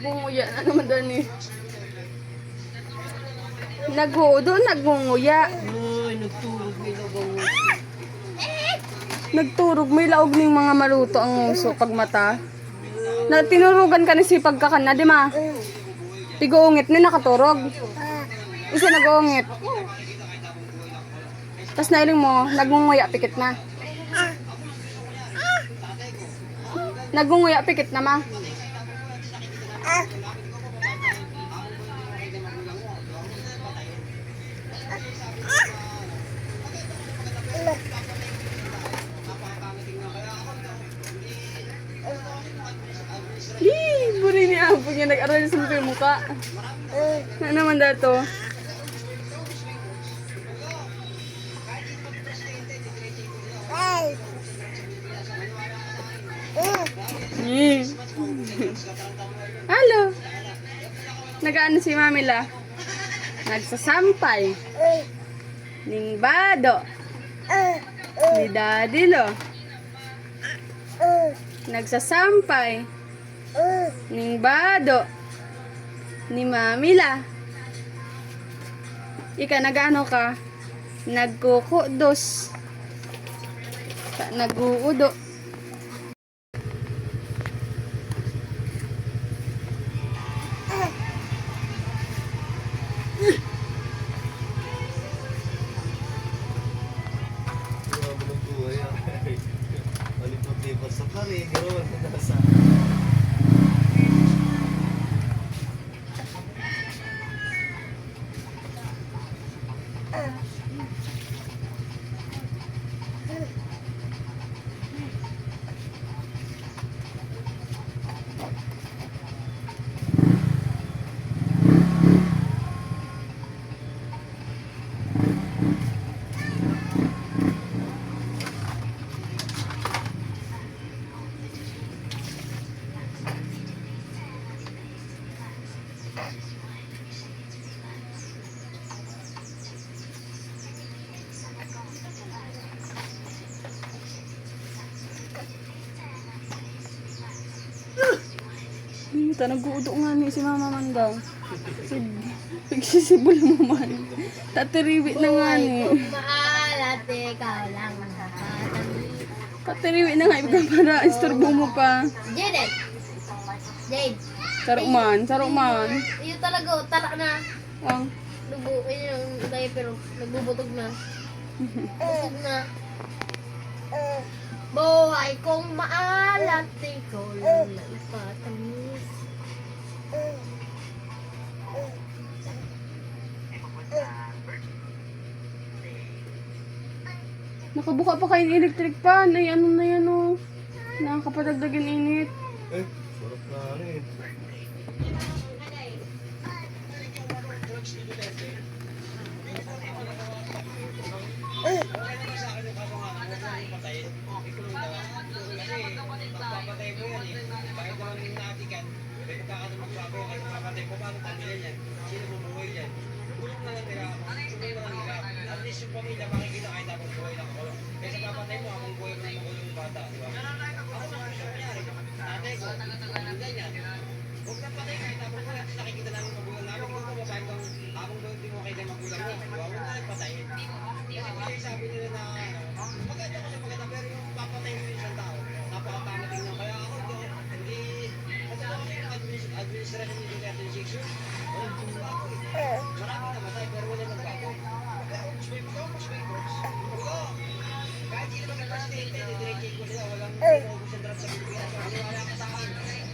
Bunguya na naman doon eh. Nagunguya. Uy, nagturog may lagaw. Nagturog, may laog ng mga maluto ang nguso pag mata. Na tinurugan ka ni si pagkakana, di ma? Tiguungit ni nakaturog. Isa nag-uungit. Tapos nailing mo, nagunguya pikit na. Nagunguya pikit na ma. Buri ni Apo niya nag-aral sa mukha. Ano naman dato? Halo. Nagaano si Mami la? Nagsasampay. Ning bado. Ni Daddy lo. Nagsasampay. Ning bado. Ni Mami la. Ika nagaano ka? Nagkukudos. Naguudo. Malipot-lipot sa kari, gano'n na nasa. Dito, nag-uudo nga ni si Mama man daw. Nagsisibol mo man. Tatiriwi na nga ni. Maalat, ikaw lang makakatabi. Tatiriwi na nga. Ibigay para istorbo mo pa. Jadet! Jade! Sarok man. Yun talaga, tarak na. Ang. Lubo, yun yung diaper, nagbubutog na. Butog na. Buhay kong maalat, ikaw lang ipatamis. Nakabuka pa kayo ng electric pan. Ay, ano na yan o. Nakakapadagdagan init. Sarap na rin. Sabi nila na maganda kasi maganda pero yung papatay mo yung isang tao napakatama tingnan kaya ako hindi kasi ako yung administration ni Duterte 6 years marami namatay pero wala nagbago pero mas may works kahit hindi naman presidente didirect ko sila walang maubos ang drugs sa Pilipinas wala ka sa akin dahil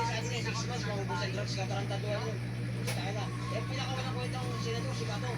sa atin 6 months maubos ang drugs katarantaduhan yun kaya na pinakawalang kwentang senador si Bato